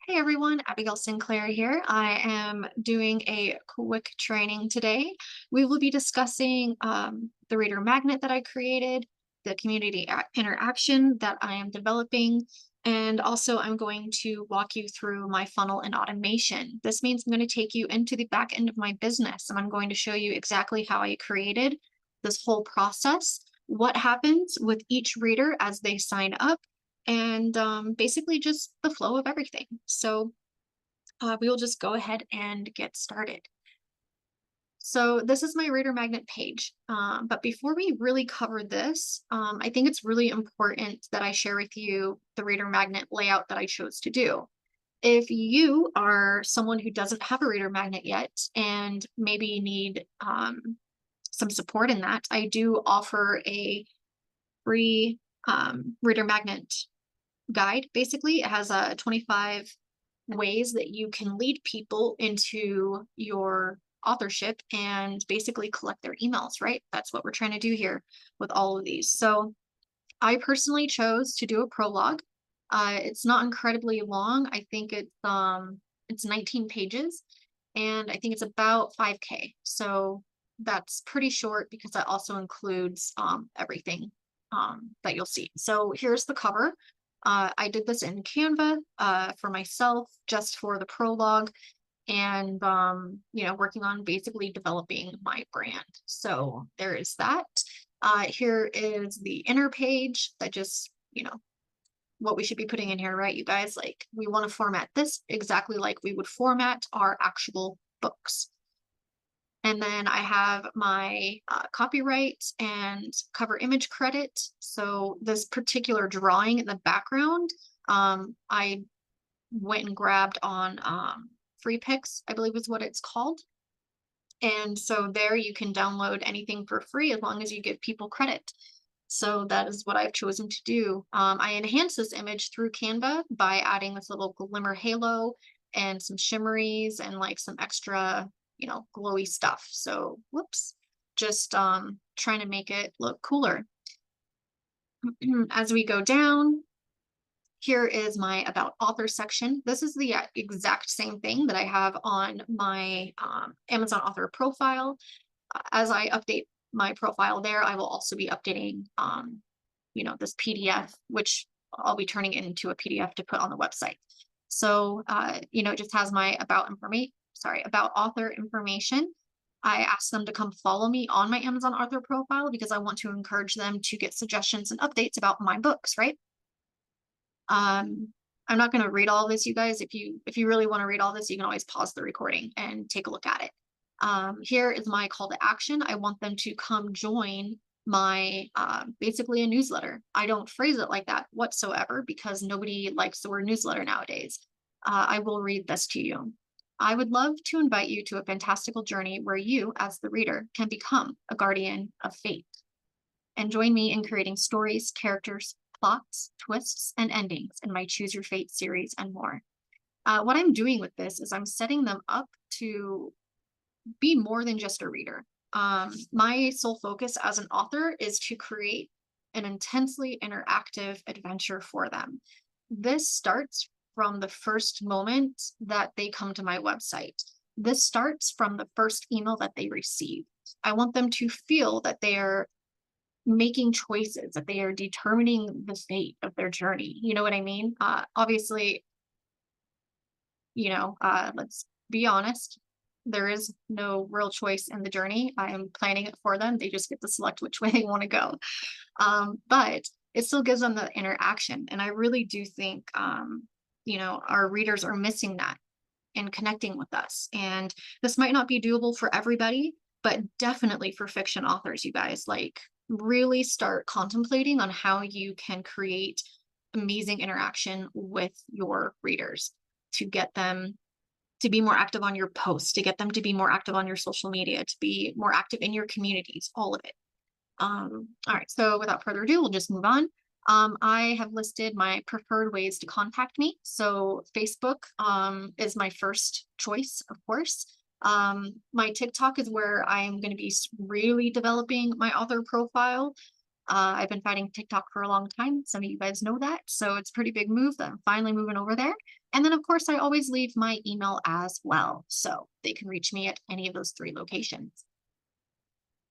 Hey everyone, Abigail Sinclair here. I am doing a quick training today. We will be discussing the reader magnet that I created, the community interaction that I am developing, and also I'm going to walk you through my funnel and automation. This means I'm going to take you into the back end of my business and I'm going to show you exactly how I created this whole process, what happens with each reader as they sign up and basically just the flow of everything. So we will just go ahead and get started. So this is my reader magnet page. But before we really cover this, I think it's really important that I share with you the reader magnet layout that I chose to do. If you are someone who doesn't have a reader magnet yet and maybe need some support in that, I do offer a free reader magnet guide. Basically, it has 25 ways that you can lead people into your authorship and basically collect their emails, right? That's what we're trying to do here with all of these. So I personally chose to do a prologue. It's not incredibly long. I think it's 19 pages and I think it's about 5K. So that's pretty short because that also includes everything that you'll see. So here's the cover. I did this in Canva for myself, just for the prologue, and working on basically developing my brand. So there is that. Here is the inner page that just, what we should be putting in here, right, you guys? Like, we want to format this exactly like we would format our actual books. And then I have my copyright and cover image credit. So this particular drawing in the background, I went and grabbed on Free Picks, I believe is what it's called. And so there you can download anything for free as long as you give people credit. So that is what I've chosen to do. I enhance this image through Canva by adding this little glimmer halo and some shimmeries and like some extra, glowy stuff. So whoops, just trying to make it look cooler. As we go down, here is my about author section. This is the exact same thing that I have on my Amazon author profile. As I update my profile there, I will also be updating, this PDF, which I'll be turning into a PDF to put on the website. So, it just has my about author information. I asked them to come follow me on my Amazon author profile because I want to encourage them to get suggestions and updates about my books, right? I'm not going to read all this, you guys. If you really want to read all this, you can always pause the recording and take a look at it. Here is my call to action. I want them to come join my basically a newsletter. I don't phrase it like that whatsoever because nobody likes the word newsletter nowadays. I will read this to you. I would love to invite you to a fantastical journey where you, as the reader, can become a guardian of fate and join me in creating stories, characters, plots, twists, and endings in my Choose Your Fate series and more. What I'm doing with this is I'm setting them up to be more than just a reader. My sole focus as an author is to create an intensely interactive adventure for them. This starts from the first moment that they come to my website. This starts from the first email that they receive. I want them to feel that they are making choices, that they are determining the fate of their journey. You know what I mean? Obviously, let's be honest. There is no real choice in the journey. I am planning it for them. They just get to select which way they want to go. But it still gives them the interaction. And I really do think, our readers are missing that and connecting with us. And this might not be doable for everybody, but definitely for fiction authors, you guys, like, really start contemplating on how you can create amazing interaction with your readers to get them to be more active on your posts, to get them to be more active on your social media, to be more active in your communities, all of it. All right, so without further ado, we'll just move on. I have listed my preferred ways to contact me. So Facebook is my first choice, of course. My TikTok is where I'm going to be really developing my author profile. I've been fighting TikTok for a long time. Some of you guys know that. So it's a pretty big move that I'm finally moving over there. And then, of course, I always leave my email as well. So they can reach me at any of those three locations.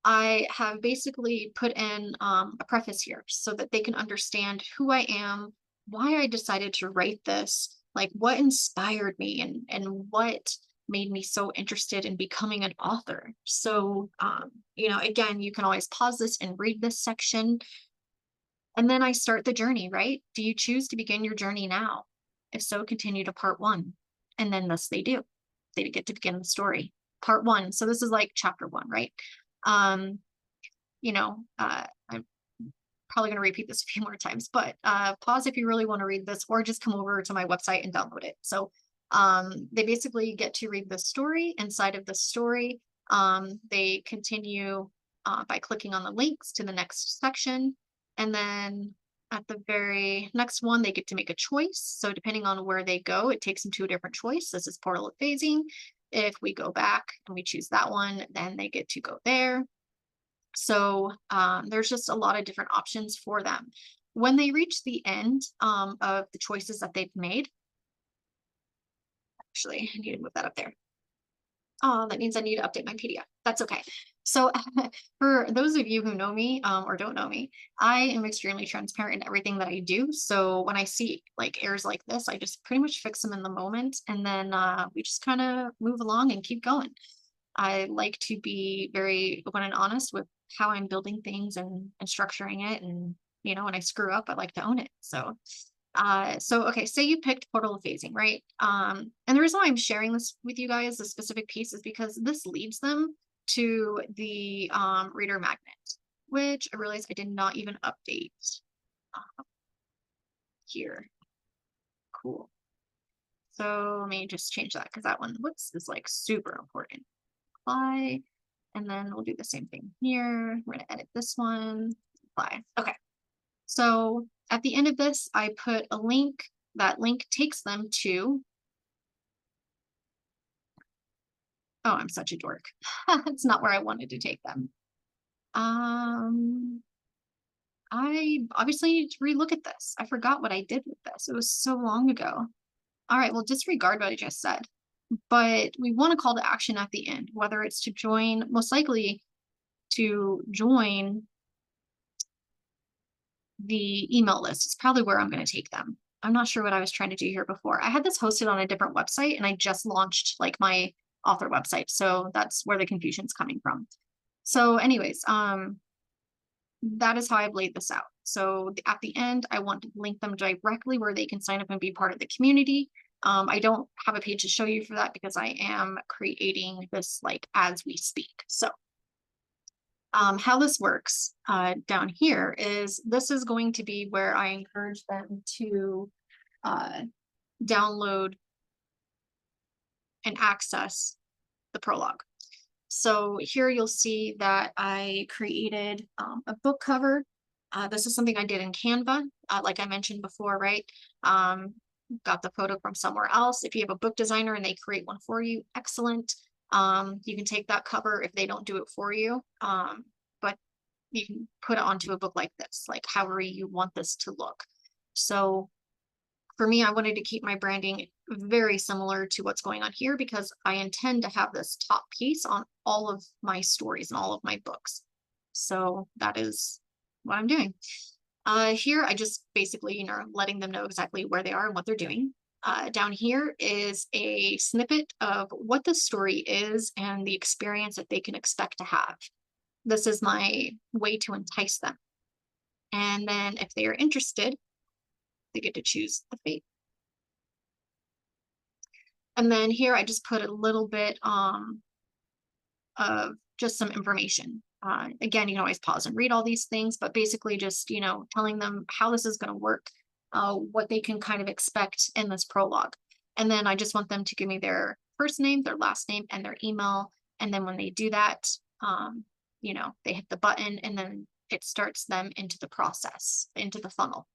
I have basically put in a preface here so that they can understand who I am, why I decided to write this, like what inspired me and what made me so interested in becoming an author. So, again, you can always pause this and read this section. And then I start the journey, right? Do you choose to begin your journey now? If so, continue to part one. And then thus they do. They get to begin the story. Part one. So this is like chapter one, right? Um, I'm probably going to repeat this a few more times, but pause if you really want to read this, or just come over to my website and download it. So they basically get to read the story. Inside of the story, they continue by clicking on the links to the next section. And then at the very next one, they get to make a choice. So depending on where they go, it takes them to a different choice. This is Portal of Phasing. If we go back and we choose that one, then they get to go there. So there's just a lot of different options for them. When they reach the end of the choices that they've made, actually, I need to move that up there. Oh, that means I need to update my PDF. That's okay. So for those of you who know me or don't know me, I am extremely transparent in everything that I do. So when I see like errors like this, I just pretty much fix them in the moment. And then we just kind of move along and keep going. I like to be very open and honest with how I'm building things and structuring it. And, when I screw up, I like to own it. So okay, say you picked Portal of Phasing, right? And the reason why I'm sharing this with you guys, the specific piece, is because this leads them to the reader magnet, which I realized I did not even update here. Cool. So let me just change that because that one, whoops, is like super important. Apply. And then we'll do the same thing here. We're going to edit this one, apply. Okay. So at the end of this, I put a link. That link takes them to, oh, I'm such a dork. It's not where I wanted to take them. I obviously need to relook at this. I forgot what I did with this. It was so long ago. All right, well, disregard what I just said. But we want a call to action at the end, whether it's to join, most likely to join the email list. It's probably where I'm going to take them. I'm not sure what I was trying to do here before. I had this hosted on a different website and I just launched like my author website. So that's where the confusion's coming from. So anyways, that is how I've laid this out. So at the end, I want to link them directly where they can sign up and be part of the community. I don't have a page to show you for that because I am creating this like as we speak. So how this works down here is this is going to be where I encourage them to download and access the prologue. So here you'll see that I created a book cover. This is something I did in Canva, like I mentioned before, right? Got the photo from somewhere else. If you have a book designer and they create one for you, excellent. You can take that cover if they don't do it for you. But you can put it onto a book like this, like however you want this to look. So for me, I wanted to keep my branding very similar to what's going on here because I intend to have this top piece on all of my stories and all of my books. So that is what I'm doing. Here, I just basically, letting them know exactly where they are and what they're doing. Down here is a snippet of what the story is and the experience that they can expect to have. This is my way to entice them. And then if they are interested, they get to choose the fate. And then here I just put a little bit of just some information. Again, you can always pause and read all these things, but basically just, telling them how this is going to work, what they can kind of expect in this prologue. And then I just want them to give me their first name, their last name, and their email. And then when they do that, they hit the button and then it starts them into the process, into the funnel.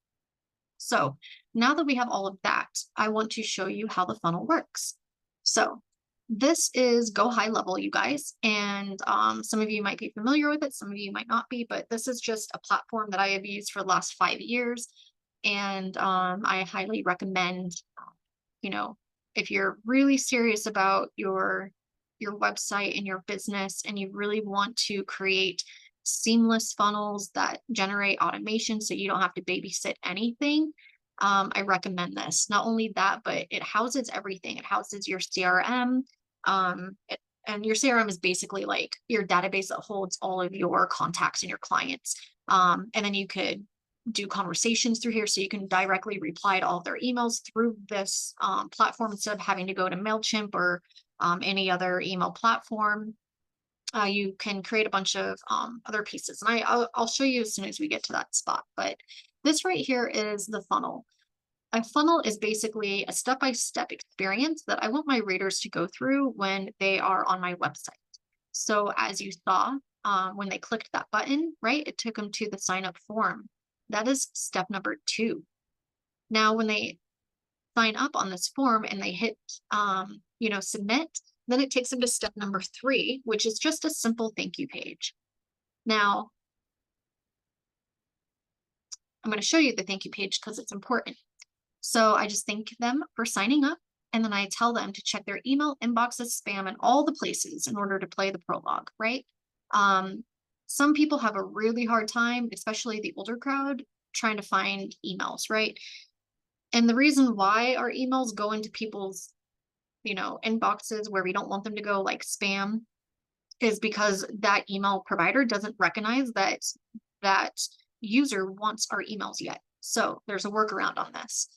So now that we have all of that, I want to show you how the funnel works. So This is Go High Level, you guys, and some of you might be familiar with it, some of you might not be, but this is just a platform that I have used for the last 5 years, and I highly recommend. You know, if you're really serious about your website and your business, and you really want to create seamless funnels that generate automation so you don't have to babysit anything, I recommend this. Not only that, but it houses everything. It houses your CRM. And your CRM is basically like your database that holds all of your contacts and your clients. And then you could do conversations through here, so you can directly reply to all their emails through this platform instead of having to go to MailChimp or any other email platform. You can create a bunch of other pieces, and I'll show you as soon as we get to that spot. But this right here is the funnel. A funnel is basically a step-by-step experience that I want my readers to go through when they are on my website. So as you saw, when they clicked that button, right, it took them to the sign up form. That is step number 2. Now, when they sign up on this form and they hit, submit, then it takes them to step number 3, which is just a simple thank you page. Now, I'm going to show you the thank you page because it's important. So I just thank them for signing up, and then I tell them to check their email inboxes, spam, and all the places in order to play the prologue, right? Some people have a really hard time, especially the older crowd, trying to find emails, right? And the reason why our emails go into people's, inboxes where we don't want them to go, like spam, is because that email provider doesn't recognize that user wants our emails yet. So there's a workaround on this.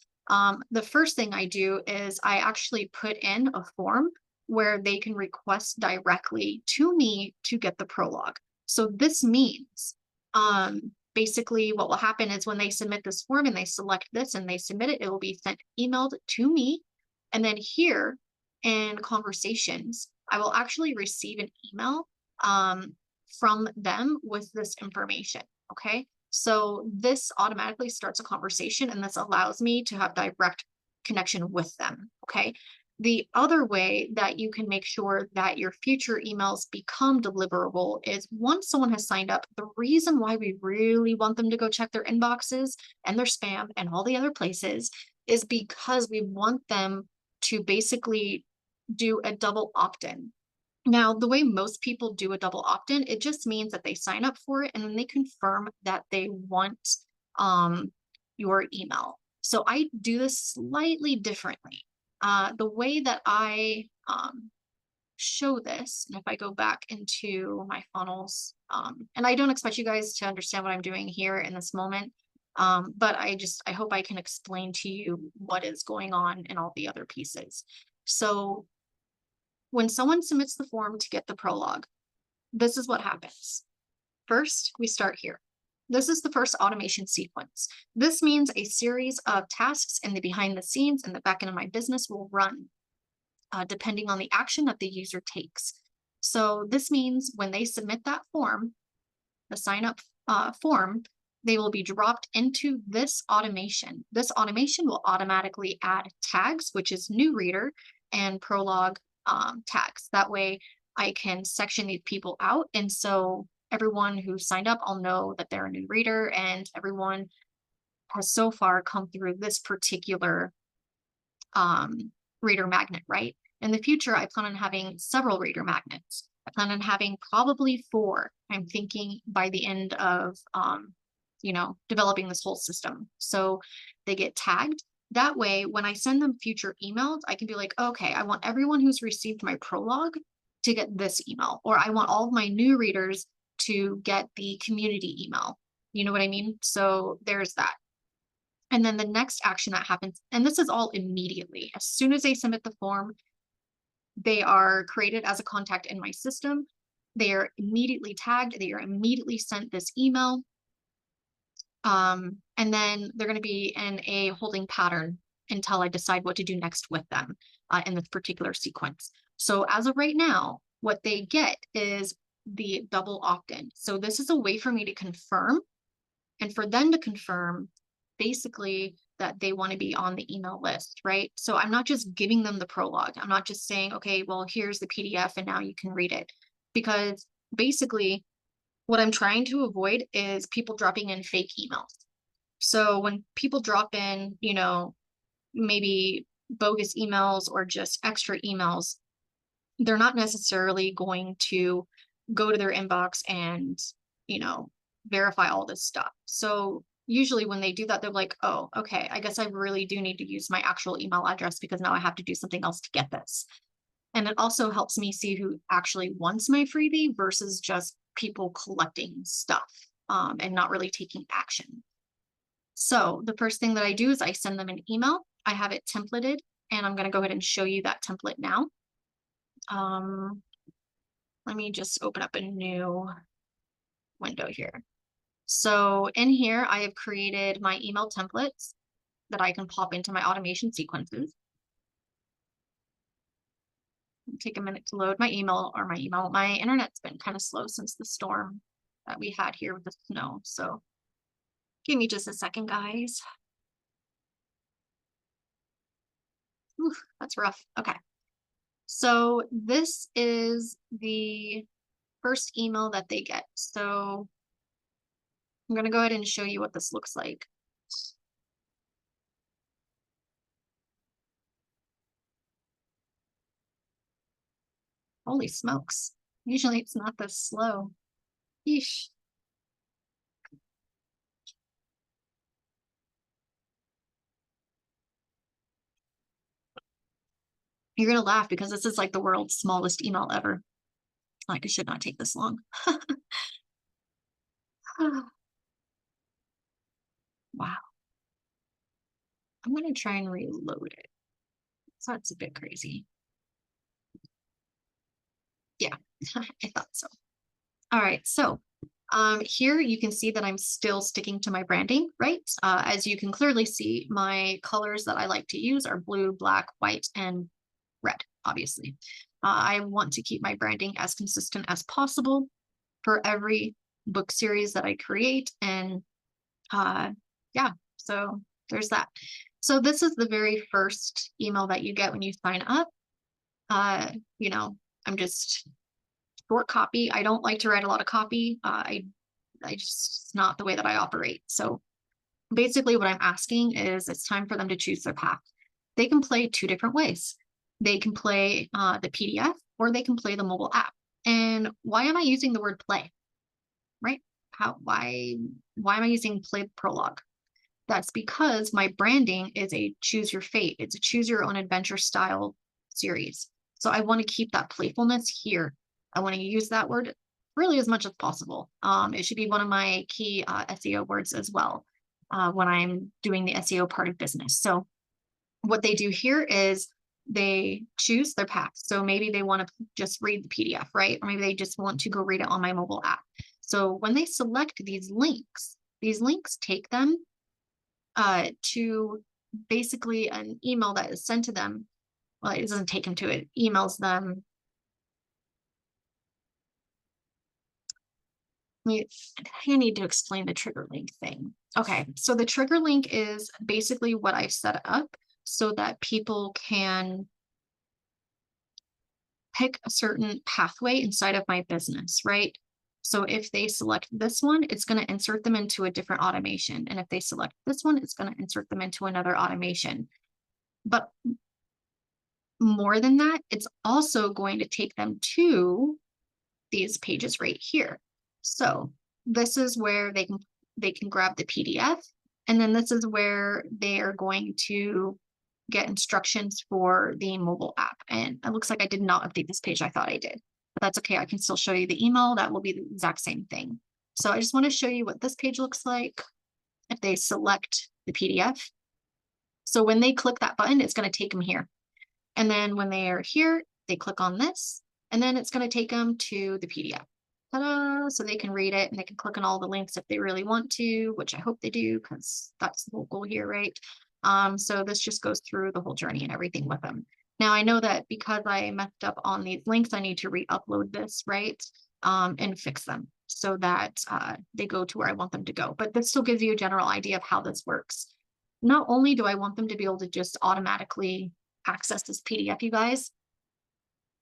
The first thing I do is I actually put in a form where they can request directly to me to get the prologue. So this means basically what will happen is when they submit this form and they select this and they submit it, it will be sent emailed to me. And then here in conversations, I will actually receive an email from them with this information. Okay. So this automatically starts a conversation, and this allows me to have direct connection with them. Okay. The other way that you can make sure that your future emails become deliverable is once someone has signed up, the reason why we really want them to go check their inboxes and their spam and all the other places is because we want them to basically do a double opt-in. Now, the way most people do a double opt-in, it just means that they sign up for it and then they confirm that they want um, your email. So I do this slightly differently. The way that I show this, and if I go back into my funnels, and I don't expect you guys to understand what I'm doing here in this moment, but I hope I can explain to you what is going on in all the other pieces. So when someone submits the form to get the prologue, this is what happens. First, we start here. This is the first automation sequence. This means a series of tasks in the behind the scenes and the back end of my business will run depending on the action that the user takes. So this means when they submit that form, the sign up form, they will be dropped into this automation. This automation will automatically add tags, which is new reader, and prologue tags. That way I can section these people out. And so everyone who signed up, I'll know that they're a new reader, and everyone has so far come through this particular reader magnet, right? In the future, I plan on having several reader magnets. I plan on having probably 4. I'm thinking by the end of, developing this whole system. So they get tagged. That way, when I send them future emails, I can be like, okay, I want everyone who's received my prologue to get this email, or I want all of my new readers to get the community email. You know what I mean? So there's that. And then the next action that happens, and this is all immediately, as soon as they submit the form, they are created as a contact in my system. They are immediately tagged. They are immediately sent this email. And then they're going to be in a holding pattern until I decide what to do next with them in this particular sequence. So as of right now, what they get is the double opt-in. So this is a way for me to confirm and for them to confirm basically that they want to be on the email list, right? So I'm not just giving them the prologue. I'm not just saying, okay, well, here's the PDF and now you can read it. Because basically, what I'm trying to avoid is people dropping in fake emails. So when people drop in, maybe bogus emails or just extra emails, they're not necessarily going to go to their inbox and, you know, verify all this stuff. So usually when they do that, they're like, oh, okay, I guess I really do need to use my actual email address because now I have to do something else to get this. And it also helps me see who actually wants my freebie versus just people collecting stuff and not really taking action. So the first thing that I do is I send them an email. I have it templated, and I'm going to go ahead and show you that template now. Let me just open up a new window here. So in here, I have created my email templates that I can pop into my automation sequences. Take a minute to load my email. My internet's been kind of slow since the storm that we had here with the snow. So give me just a second, guys. Oof, that's rough. Okay. So this is the first email that they get. So I'm going to go ahead and show you what this looks like. Holy smokes. Usually it's not this slow. Yeesh. You're going to laugh because this is like the world's smallest email ever. Like, it should not take this long. Wow. I'm going to try and reload it. So that's a bit crazy. Yeah, I thought so. All right, so here you can see that I'm still sticking to my branding, right? As you can clearly see, my colors that I like to use are blue, black, white, and red, obviously. I want to keep my branding as consistent as possible for every book series that I create. And yeah, so there's that. So this is the very first email that you get when you sign up. I'm just short copy. I don't like to write a lot of copy. I just, it's not the way that I operate. So basically what I'm asking is it's time for them to choose their path. They can play two different ways. They can play the PDF or they can play the mobile app. And why am I using the word play? Right? Why am I using play Prologue? That's because my branding is a choose your fate. It's a choose your own adventure style series. So I want to keep that playfulness here. I want to use that word really as much as possible. It should be one of my key SEO words as well when I'm doing the SEO part of business. So what they do here is they choose their path. So maybe they want to just read the PDF, right? Or maybe they just want to go read it on my mobile app. So when they select these links take them to basically an email that is sent to them. Well, it doesn't take them to it, emails them. I need to explain the trigger link thing. Okay, so the trigger link is basically what I've set up so that people can pick a certain pathway inside of my business, right? So if they select this one, it's going to insert them into a different automation. And if they select this one, it's going to insert them into another automation. But more than that, it's also going to take them to these pages right here. So this is where they can grab the PDF. And then this is where they are going to get instructions for the mobile app. And it looks like I did not update this page. I thought I did, but that's okay. I can still show you the email. That will be the exact same thing. So I just want to show you what this page looks like if they select the PDF. So when they click that button, it's going to take them here. And then when they are here, they click on this, and then it's going to take them to the PDF. Ta-da! So they can read it and they can click on all the links if they really want to, which I hope they do because that's the whole goal here, right? So this just goes through the whole journey and everything with them. Now I know that because I messed up on these links, I need to re-upload this, right? And fix them so that they go to where I want them to go. But this still gives you a general idea of how this works. not only do I want them to be able to just automatically access this PDF, you guys,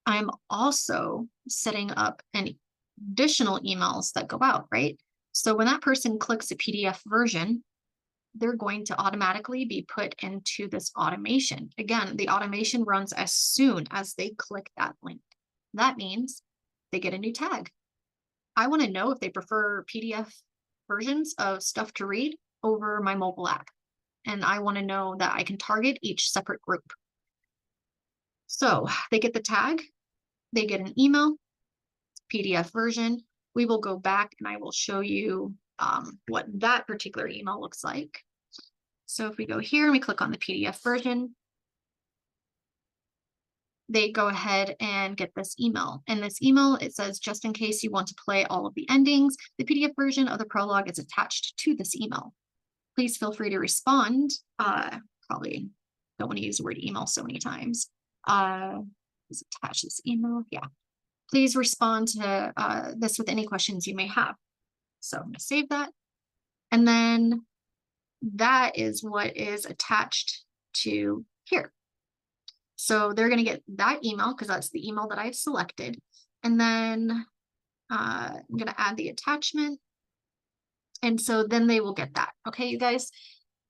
I'm also setting up an additional emails that go out, right? So when that person clicks a PDF version, they're going to automatically be put into this automation. Again, the automation runs as soon as they click that link. That means they get a new tag. I want to know if they prefer PDF versions of stuff to read over my mobile app. And I want to know that I can target each separate group. So they get the tag, they get an email, PDF version. We will go back and I will show you what that particular email looks like. So if we go here and we click on the PDF version, they go ahead and get this email. And this email, it says, just in case you want to play all of the endings, the PDF version of the prologue is attached to this email. Please feel free to respond. Probably don't want to use the word email so many times. Is attached this email? Yeah. Please respond to this with any questions you may have. So I'm going to save that. And then that is what is attached to here. So they're going to get that email because that's the email that I've selected. And then I'm going to add the attachment. And so then they will get that. Okay, you guys,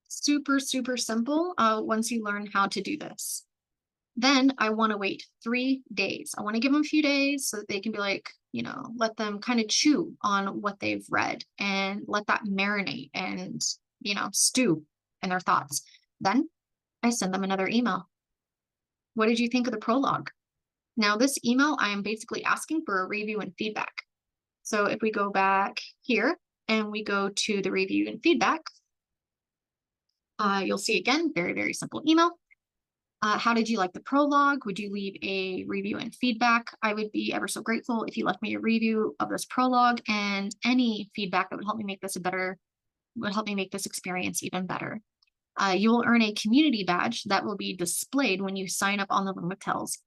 super, super simple once you learn how to do this. Then I want to wait 3 days. I want to give them a few days so that they can be like, let them kind of chew on what they've read and let that marinate and, stew in their thoughts. Then I send them another email. What did you think of the prologue? Now, this email, I am basically asking for a review and feedback. So if we go back here and we go to the review and feedback, you'll see again, very, very simple email. How did you like the prologue? Would you leave a review and feedback? I would be ever so grateful if you left me a review of this prologue and any feedback that would help me make this experience even better. You will earn a community badge that will be displayed when you sign up on the Lumatel's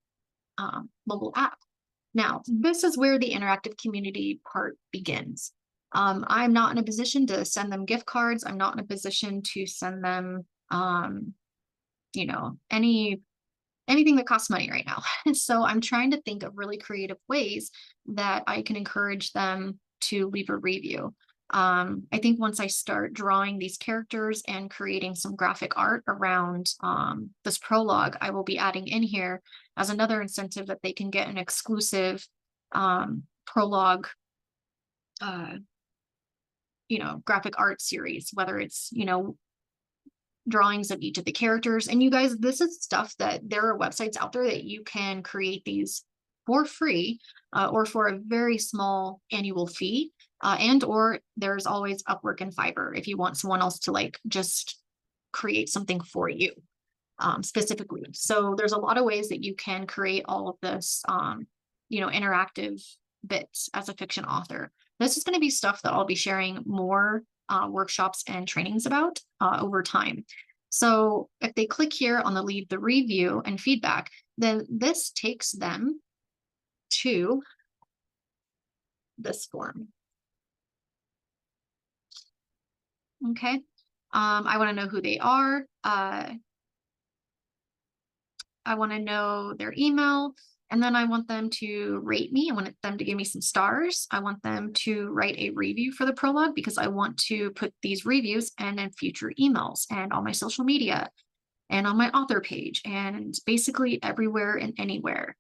mobile app. Now, this is where the interactive community part begins. I'm not in a position to send them gift cards. I'm not in a position to send them, anything that costs money right now. So I'm trying to think of really creative ways that I can encourage them to leave a review. I think once I start drawing these characters and creating some graphic art around this prologue, I will be adding in here as another incentive that they can get an exclusive prologue graphic art series, whether it's drawings of each of the characters. And you guys, this is stuff that there are websites out there that you can create these for free or for a very small annual fee. And or there's always Upwork and Fiverr if you want someone else to just create something for you specifically. So there's a lot of ways that you can create all of this, interactive bits as a fiction author. This is going to be stuff that I'll be sharing more workshops and trainings about over time. So if they click here on the leave the review and feedback, then this takes them to this form. Okay. I want to know who they are. I want to know their email. And then I want them to rate me. I want them to give me some stars. I want them to write a review for the prologue because I want to put these reviews in future emails and on my social media and on my author page and basically everywhere and anywhere.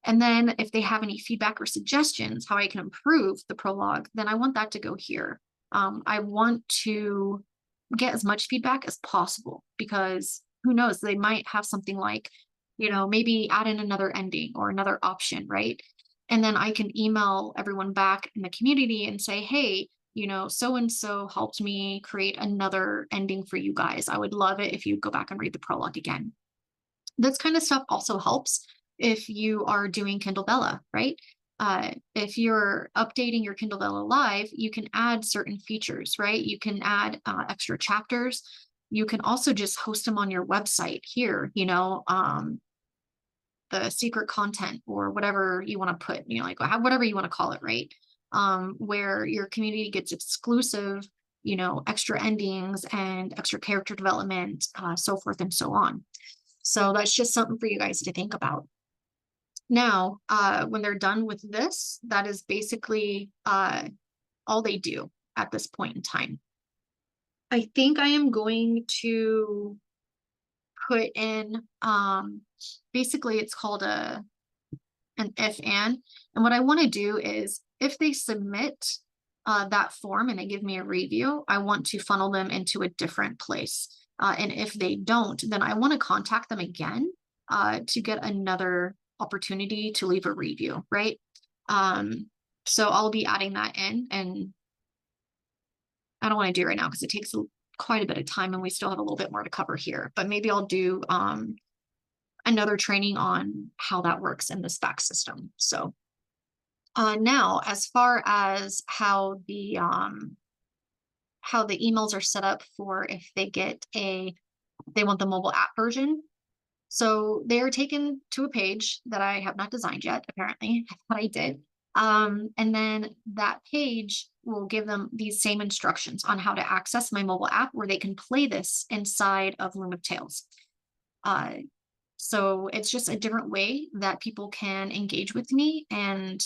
And then if they have any feedback or suggestions, how I can improve the prologue, then I want that to go here. I want to get as much feedback as possible because who knows, they might have something like, maybe add in another ending or another option, right? And then I can email everyone back in the community and say, hey, so-and-so helped me create another ending for you guys. I would love it if you go back and read the prologue again. This kind of stuff also helps if you are doing Kindle Vella, right? If you're updating your Kindle Vella Live, you can add certain features, right? You can add extra chapters. You can also just host them on your website here, the secret content or whatever you want to put, whatever you want to call it, right? Where your community gets exclusive extra endings and extra character development, so forth and so on. So that's just something for you guys to think about. Now, when they're done with this, that is basically all they do at this point in time. I think I am going to put in, basically it's called an if and what I want to do is if they submit that form and they give me a review, I want to funnel them into a different place. And if they don't, then I want to contact them again to get another opportunity to leave a review, right? So I'll be adding that in, and I don't want to do it right now because it takes quite a bit of time and we still have a little bit more to cover here, but maybe I'll do another training on how that works in the SPAC system. So now, as far as how the emails are set up for if they want the mobile app version. So they are taken to a page that I have not designed yet, apparently. I thought I did. And then that page will give them these same instructions on how to access my mobile app where they can play this inside of Loom of Tales. So it's just a different way that people can engage with me and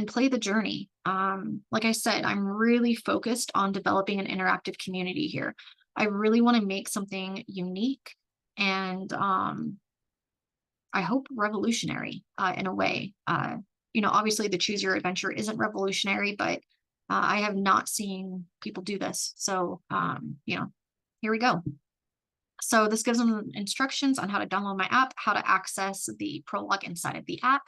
play the journey. Like I said, I'm really focused on developing an interactive community here. I really want to make something unique and I hope revolutionary in a way. Obviously the choose your adventure isn't revolutionary, but I have not seen people do this. So, here we go. So this gives them instructions on how to download my app, how to access the Prologue inside of the app.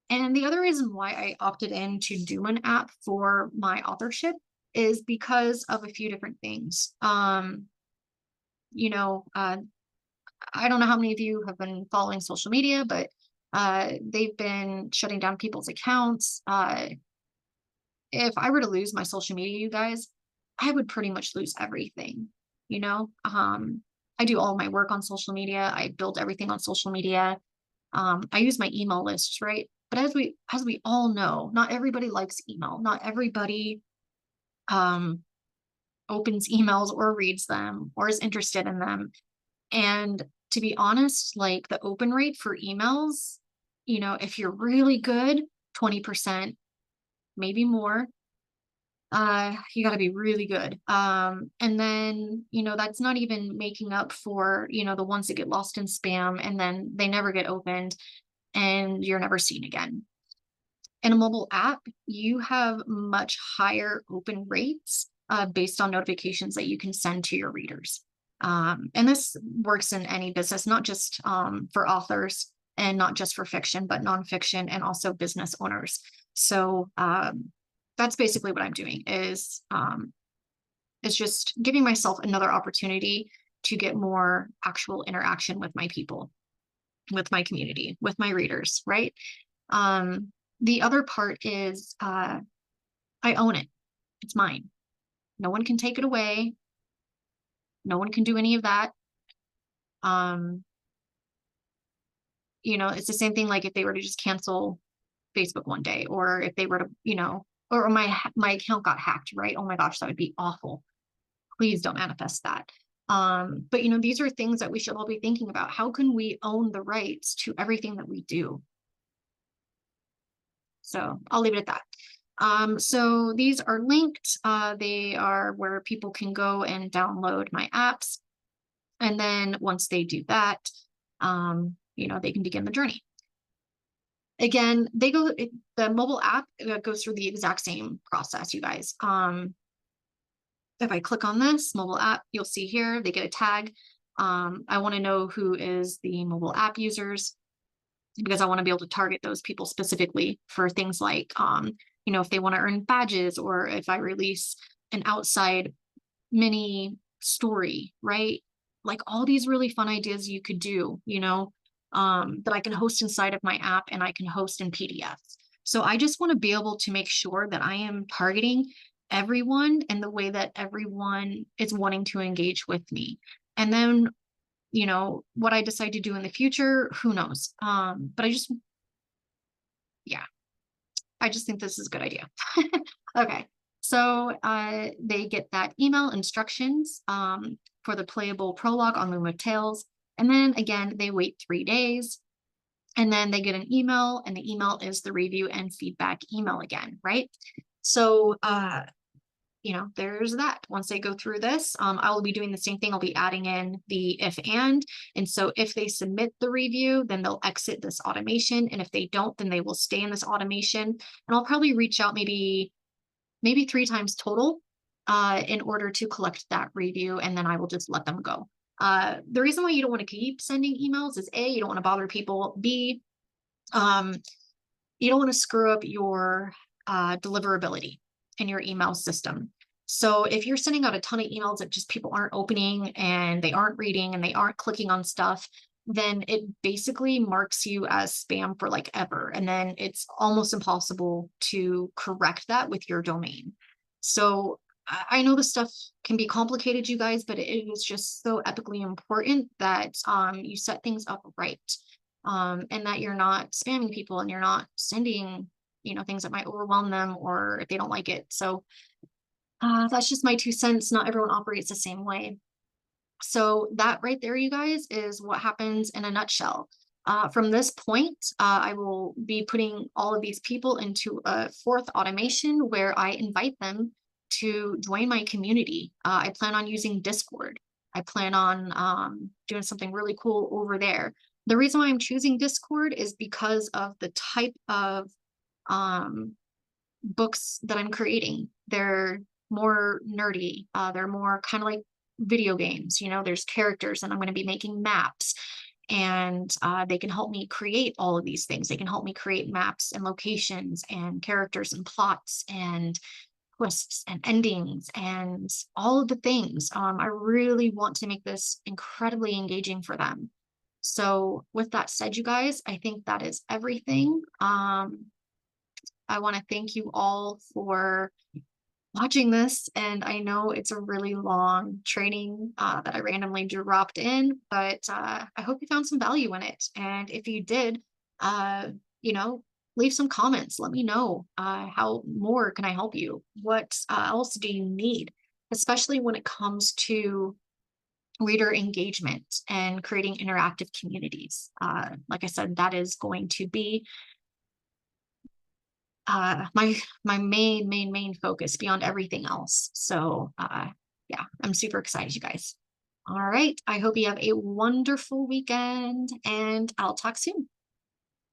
And the other reason why I opted in to do an app for my authorship is because of a few different things. I don't know how many of you have been following social media, but they've been shutting down people's accounts. If I were to lose my social media, you guys, I would pretty much lose everything, I do all my work on social media. I build everything on social media. I use my email lists, right? But as we all know, not everybody likes email. Not everybody opens emails or reads them or is interested in them. And to be honest, like the open rate for emails, if you're really good, 20%, maybe more. You got to be really good. And then, that's not even making up for, the ones that get lost in spam and then they never get opened and you're never seen again. In a mobile app, you have much higher open rates based on notifications that you can send to your readers. And this works in any business, not just for authors and not just for fiction, but nonfiction and also business owners. So that's basically what I'm doing is just giving myself another opportunity to get more actual interaction with my people, with my community, with my readers, right? The other part is I own it. It's mine. No one can take it away. No one can do any of that. It's the same thing like if they were to just cancel Facebook one day, or if they were to, or my account got hacked, right? Oh my gosh, that would be awful. Please don't manifest that. But these are things that we should all be thinking about. How can we own the rights to everything that we do? So I'll leave it at that. So these are linked. They are where people can go and download my apps. And then once they do that, they can begin the journey. Again, the mobile app goes through the exact same process, you guys. If I click on this mobile app, you'll see here, they get a tag. I want to know who is the mobile app users because I want to be able to target those people specifically for things like, if they want to earn badges or if I release an outside mini story, right? Like all these really fun ideas you could do, that I can host inside of my app and I can host in PDFs. So I just want to be able to make sure that I am targeting everyone in the way that everyone is wanting to engage with me. And then, what I decide to do in the future, who knows? But I just think this is a good idea. Okay. So they get that email instructions for the playable prologue on Loom of Tales. And then again, they wait 3 days and then they get an email, and the email is the review and feedback email again, right? So there's that. Once they go through this, I will be doing the same thing. I'll be adding in the if and so if they submit the review, then they'll exit this automation. And if they don't, then they will stay in this automation. And I'll probably reach out maybe 3 times total in order to collect that review, and then I will just let them go. The reason why you don't want to keep sending emails is A, you don't want to bother people. B, um, you don't want to screw up your deliverability in your email system. So if you're sending out a ton of emails that just people aren't opening and they aren't reading and they aren't clicking on stuff, then it basically marks you as spam for like ever. And then it's almost impossible to correct that with your domain. So I know this stuff can be complicated, you guys, but it is just so epically important that you set things up right, and that you're not spamming people and you're not sending, things that might overwhelm them or if they don't like it. So that's just my 2 cents. Not everyone operates the same way. So that right there, you guys, is what happens in a nutshell. From this point, I will be putting all of these people into a fourth automation where I invite them to join my community. I plan on using Discord. I plan on doing something really cool over there. The reason why I'm choosing Discord is because of the type of um, books that I'm creating. They're more nerdy. They're more kind of like video games. There's characters, and I'm going to be making maps. And they can help me create all of these things. They can help me create maps and locations and characters and plots and twists and endings and all of the things. I really want to make this incredibly engaging for them. So with that said, you guys, I think that is everything. I want to thank you all for watching this. And I know it's a really long training that I randomly dropped in, but I hope you found some value in it. And if you did, uh, you know, leave some comments. Let me know how more can I help you? What else do you need? Especially when it comes to reader engagement and creating interactive communities. Like I said, that is going to be my main focus beyond everything else. So yeah, I'm super excited, you guys. All right, I hope you have a wonderful weekend, and I'll talk soon.